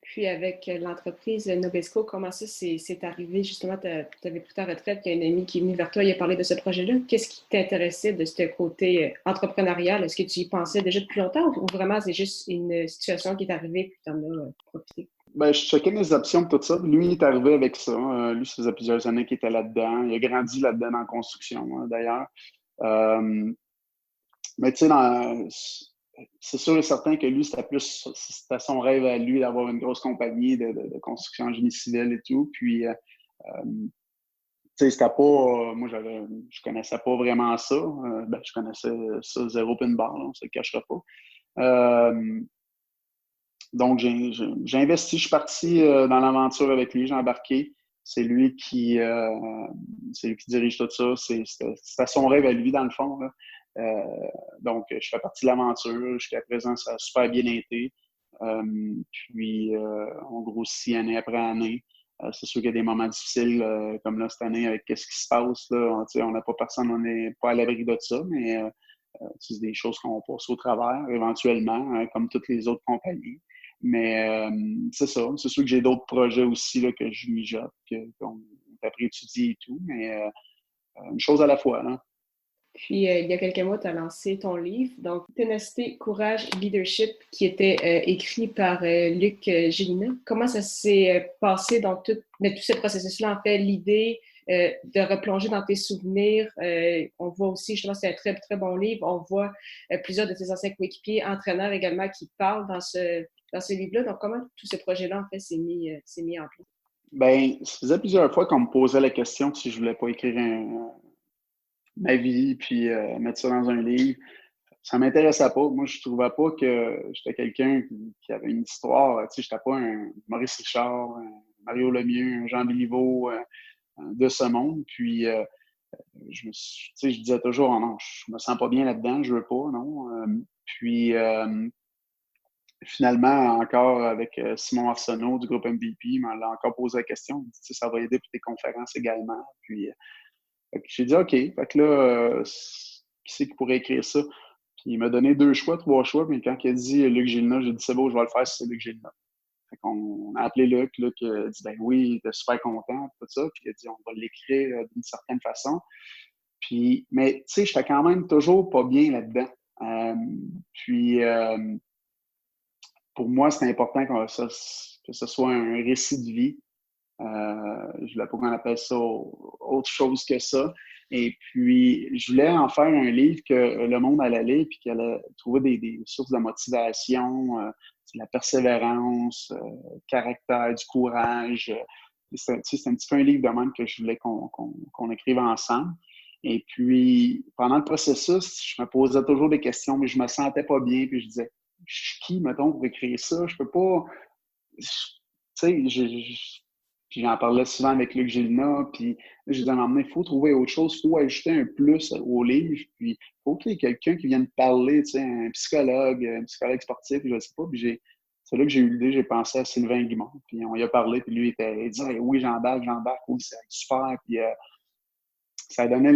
Puis avec l'entreprise Nobesco, comment ça c'est arrivé? Justement, tu avais pris ta retraite, il y a un ami qui est venu vers toi, il a parlé de ce projet-là. Qu'est-ce qui t'intéressait de ce côté entrepreneurial? Est-ce que tu y pensais déjà depuis longtemps ou vraiment c'est juste une situation qui est arrivée et tu en as profité?
Ben, je checkais mes options tout ça. Lui, il est arrivé avec ça. Lui, ça faisait plusieurs années qu'il était là-dedans. Il a grandi là-dedans en construction, d'ailleurs. Mais tu sais, c'est sûr et certain que lui, c'était son rêve à lui d'avoir une grosse compagnie de construction en génie civil et tout. Puis, tu sais, c'était pas. Moi, je connaissais pas vraiment ça. Je connaissais ça zéro pin bar, on se le cachera pas. Donc, j'ai investi, je suis parti dans l'aventure avec lui, j'ai embarqué. C'est lui qui dirige tout ça. C'était son rêve à lui, dans le fond, là. Donc, je fais partie de l'aventure. Jusqu'à présent, ça a super bien été. Puis, on grossit année après année. C'est sûr qu'il y a des moments difficiles, comme là, cette année, avec ce qui se passe. Là, on n'a pas personne, on n'est pas à l'abri de ça, mais c'est des choses qu'on passe au travers, éventuellement, hein, comme toutes les autres compagnies. Mais c'est ça. C'est sûr que j'ai d'autres projets aussi là, que je mijote, qu'on est après étudier et tout, mais une chose à la fois. Là.
Puis, il y a quelques mois, tu as lancé ton livre, donc Ténacité, Courage, Leadership, qui était écrit par Luc Gélina. Comment ça s'est passé dans tout ce processus-là? En fait, l'idée de replonger dans tes souvenirs. On voit aussi, justement, c'est un très, très bon livre. On voit plusieurs de tes anciens coéquipiers, entraîneurs également, qui parlent dans ce livre-là. Donc, comment tout ce projet-là, en fait, s'est mis en place?
Ben, ça faisait plusieurs fois qu'on me posait la question si je voulais pas écrire ma vie puis mettre ça dans un livre. Ça m'intéressait pas. Moi, je trouvais pas que j'étais quelqu'un qui avait une histoire. Tu sais, j'étais pas un Maurice Richard, un Mario Lemieux, un Jean Béliveau de ce monde. Puis, tu sais, je disais toujours, oh non, je me sens pas bien là-dedans, je veux pas, non. Puis, finalement, encore avec Simon Arsenault du groupe MVP, il m'a encore posé la question. Il me dit, tu sais, ça va aider pour tes conférences également. Puis, j'ai dit, OK. Fait que là, qui c'est qui pourrait écrire ça? Puis il m'a donné 2 choix, 3 choix. Puis quand il a dit Luc Gélina, j'ai dit, c'est beau, je vais le faire si c'est Luc Gélina. Fait qu'on a appelé Luc. Luc a dit, ben oui, il était super content, tout ça. Puis il a dit, on va l'écrire d'une certaine façon. Puis, mais tu sais, j'étais quand même toujours pas bien là-dedans. Puis, pour moi, c'est important que ce soit un récit de vie. Je ne voulais pas qu'on appelle ça autre chose que ça. Et puis, je voulais en faire un livre que le monde allait lire puis qu'il allait trouver des sources de motivation, de la persévérance, du caractère, du courage. C'est un petit peu un livre de même que je voulais qu'on écrive ensemble. Et puis, pendant le processus, je me posais toujours des questions, mais je me sentais pas bien. Puis je disais, je suis qui, mettons, pour écrire ça? Je peux pas... Tu sais, puis j'en parlais souvent avec Luc Gélina, puis je disais à un moment donné, il faut trouver autre chose, il faut ajouter un plus au livre, puis il faut qu'il y ait quelqu'un qui vienne parler, tu sais, un psychologue sportif, je ne sais pas, puis c'est là que j'ai eu l'idée, j'ai pensé à Sylvain Guimond, puis on y a parlé, puis lui, il disait, oui, j'embarque, oui, c'est super, puis ça a donné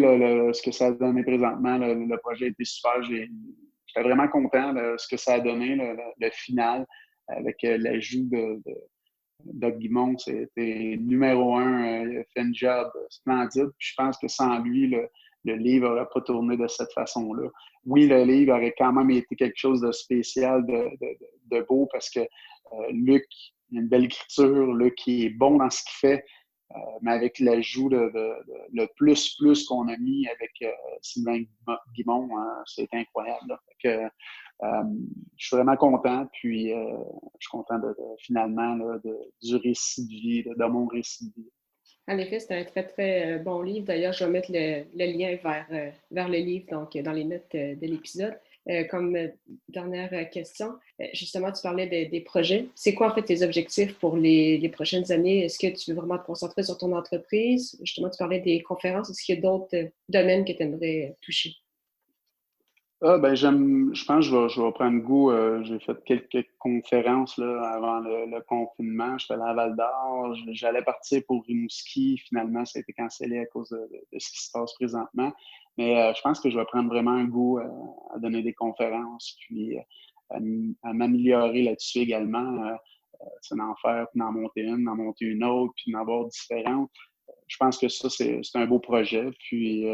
ce que ça a donné présentement, le projet a été super, j'étais vraiment content de ce que ça a donné, le final, avec l'ajout de Doug Guimond, c'était numéro 1, il a fait un job splendide. Puis je pense que sans lui, le livre n'aurait pas tourné de cette façon-là. Oui, le livre aurait quand même été quelque chose de spécial, de beau, parce que Luc, il a une belle écriture, Luc, il est bon dans ce qu'il fait, mais avec l'ajout le plus qu'on a mis avec Sylvain Guimond, hein, c'est incroyable. Là. Fait que, je suis vraiment content, puis je suis content finalement du récit de vie, de mon récit de vie.
En effet, c'est un très, très bon livre. D'ailleurs, je vais mettre le lien vers le livre donc, dans les notes de l'épisode. Comme dernière question, justement, tu parlais des projets. C'est quoi en fait tes objectifs pour les prochaines années? Est-ce que tu veux vraiment te concentrer sur ton entreprise? Justement, tu parlais des conférences. Est-ce qu'il y a d'autres domaines que tu aimerais toucher?
Je pense que je vais prendre goût. J'ai fait quelques conférences là, avant le confinement. J'étais allé à Val d'Or. J'allais partir pour Rimouski. Finalement, ça a été cancellé à cause de ce qui se passe présentement. Mais je pense que je vais prendre vraiment un goût à donner des conférences, puis à m'améliorer là-dessus également. C'est d'en faire, puis d'en monter une, d'en monter une autre, puis d'en avoir différentes. Je pense que ça, c'est un beau projet. Puis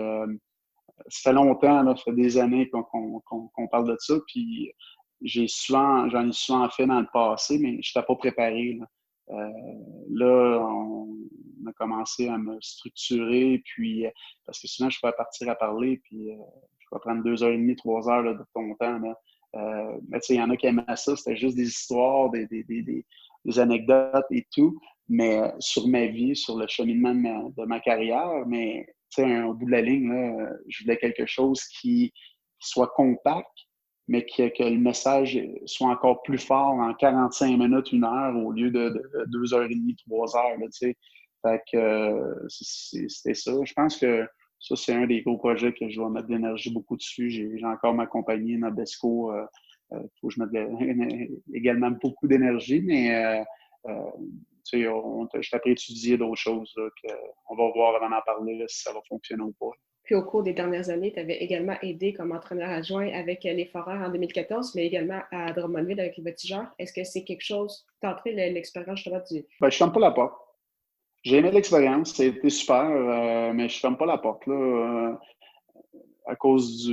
ça fait longtemps, là, ça fait des années qu'on parle de ça, puis j'en ai souvent fait dans le passé, mais je n'étais pas préparé. Là, on a commencé à me structurer, puis parce que sinon, je peux partir à parler, puis je vais prendre 2h30, 3 heures là, de ton temps. Là. Mais tu sais, il y en a qui aimaient ça, c'était juste des histoires, des anecdotes et tout, mais sur ma vie, sur le cheminement de ma carrière, mais tu sais, au bout de la ligne, là, je voulais quelque chose qui soit compact, mais que le message soit encore plus fort en 45 minutes, 1 heure, au lieu de 2h30, 3 heures, là, tu sais. Fait que c'était ça. Je pense que ça, c'est un des gros projets que je vais mettre de l'énergie beaucoup dessus. J'ai encore ma compagnie, Nabesco. Faut que je mette également beaucoup d'énergie, mais tu sais, je suis après étudier d'autres choses. Là, on va voir avant d'en parler là, si ça va fonctionner ou pas.
Puis au cours des dernières années, tu avais également aidé comme entraîneur adjoint avec les Foreurs en 2014, mais également à Drummondville avec les Voltigeurs. Est-ce que c'est quelque chose, t'as entré l'expérience justement du...
Je ferme pas la porte. J'ai aimé l'expérience, c'était super, mais je ferme pas la porte. Là, à cause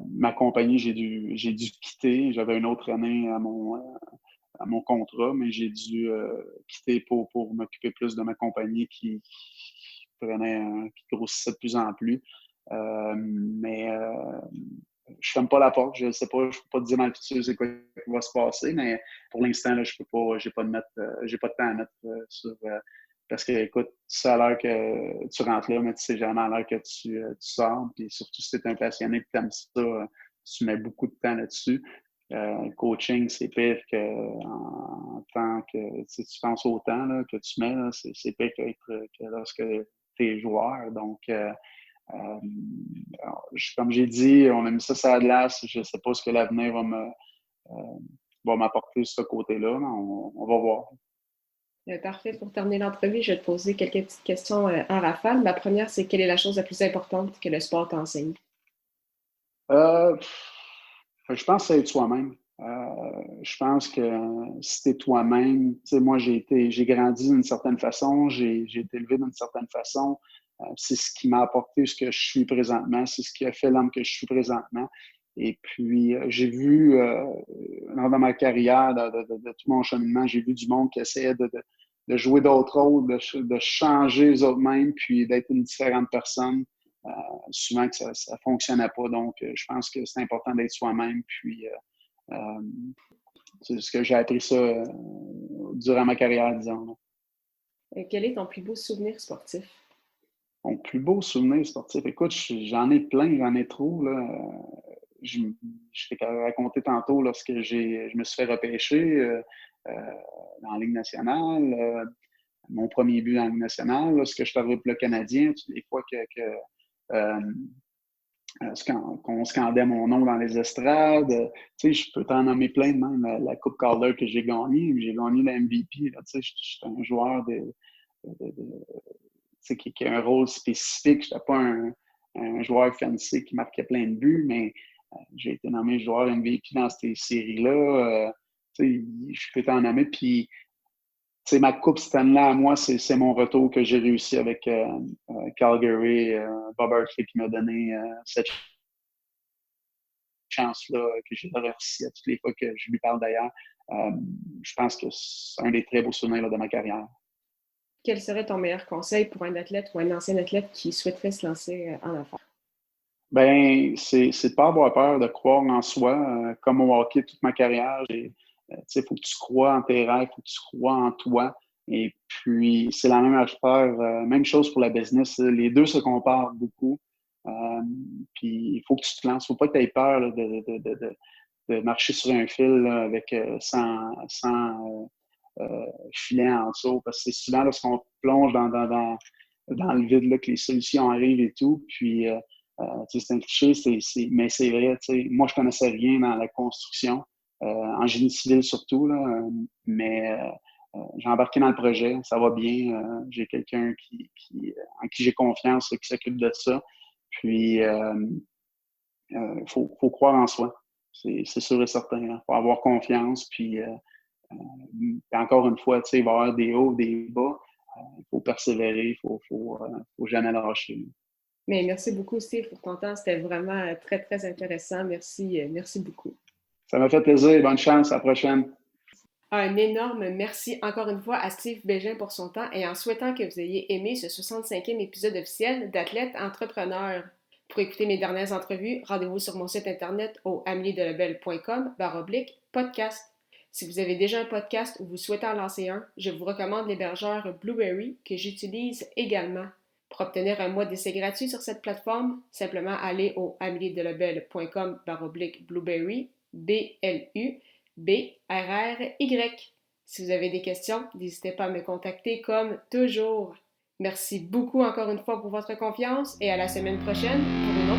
ma compagnie, j'ai dû quitter. J'avais une autre année à mon contrat, mais j'ai dû quitter pour m'occuper plus de ma compagnie qui qui grossissait de plus en plus. Mais je ferme pas la porte. Je sais pas, je peux pas te dire dans le futur c'est quoi qui va se passer, mais pour l'instant, là, je peux pas, j'ai pas de temps à mettre sur. Parce que, écoute, c'est à l'heure que tu rentres là, mais tu sais jamais à l'heure que tu sors. Puis surtout si tu es un passionné et que tu aimes ça, tu mets beaucoup de temps là-dessus. Coaching, c'est pire en tant que tu penses au temps là, que tu mets, là, c'est pire que lorsque tu es joueur. Donc, comme j'ai dit, on a mis ça sur la glace. Je ne sais pas ce que l'avenir va m'apporter sur ce côté-là. On va voir.
Parfait. Pour terminer l'entrevue, je vais te poser quelques petites questions en rafale. Ma première, c'est quelle est la chose la plus importante que le sport t'enseigne?
Je pense que c'est être soi-même. Je pense que si tu es toi-même, tu sais, moi, j'ai grandi d'une certaine façon, j'ai été élevé d'une certaine façon. C'est ce qui m'a apporté ce que je suis présentement, c'est ce qui a fait l'homme que je suis présentement. Et puis, j'ai vu, dans ma carrière, de tout mon cheminement, j'ai vu du monde qui essayait de jouer d'autres rôles, de changer eux-mêmes, puis d'être une différente personne. Souvent que ça ne fonctionnait pas. Donc, je pense que c'est important d'être soi-même. Puis, c'est ce que j'ai appris ça durant ma carrière, disons.
Quel est ton plus beau souvenir sportif?
Mon plus beau souvenir sportif, écoute, j'en ai plein, j'en ai trop. Là. Je t'ai raconté tantôt lorsque je me suis fait repêcher dans la Ligue nationale. Mon premier but dans la Ligue nationale, lorsque je suis arrivé pour le Canadien, toutes les fois qu'on scandait mon nom dans les estrades. Tu sais, je peux t'en nommer plein de même. La Coupe Calder que j'ai gagnée, la MVP. Là, tu sais, je suis un joueur qui a un rôle spécifique. Je n'étais pas un joueur fancy qui marquait plein de buts, mais j'ai été nommé joueur MVP dans ces séries-là. Je peux t'en nommer. Puis, ma Coupe Stanley à moi, c'est mon retour que j'ai réussi avec Calgary. Bob Hartley qui m'a donné cette chance-là que j'ai remercié à toutes les fois que je lui parle d'ailleurs. Je pense que c'est un des très beaux souvenirs là, de ma carrière.
Quel serait ton meilleur conseil pour un athlète ou un ancien athlète qui souhaiterait se lancer en affaires?
Ben, c'est de ne pas avoir peur, de croire en soi. Comme au hockey, toute ma carrière, il faut que tu crois en tes rêves, il faut que tu crois en toi. Et puis, c'est la même affaire, même chose pour la business. Les deux se comparent beaucoup. Puis il faut que tu te lances. Il ne faut pas que tu aies peur là, de marcher sur un fil là, avec sans filet en dessous. Parce que c'est souvent lorsqu'on plonge dans le vide là, que les solutions arrivent et tout. Puis c'est un cliché, mais c'est vrai. Moi, je ne connaissais rien dans la construction, en génie civil surtout, là, mais j'ai embarqué dans le projet, ça va bien. J'ai quelqu'un en qui j'ai confiance, qui s'occupe de ça. Puis, faut croire en soi. C'est sûr et certain. Il faut avoir confiance. Puis encore une fois, il va y avoir des hauts, des bas. Il faut persévérer. Il faut jamais lâcher.
Mais merci beaucoup, Steve, pour ton temps. C'était vraiment très, très intéressant. Merci beaucoup.
Ça m'a fait plaisir. Bonne chance. À la prochaine.
Un énorme merci encore une fois à Steve Bégin pour son temps et en souhaitant que vous ayez aimé ce 65e épisode officiel d'Athlète Entrepreneur. Pour écouter mes dernières entrevues, rendez-vous sur mon site internet au ameliedelebel.com/podcast. Si vous avez déjà un podcast ou vous souhaitez en lancer un, je vous recommande l'hébergeur Blueberry que j'utilise également. Pour obtenir un mois d'essai gratuit sur cette plateforme, simplement allez au ameliedelebel.com/Blueberry, BLUBRRY. Si vous avez des questions, n'hésitez pas à me contacter comme toujours. Merci beaucoup encore une fois pour votre confiance et à la semaine prochaine pour une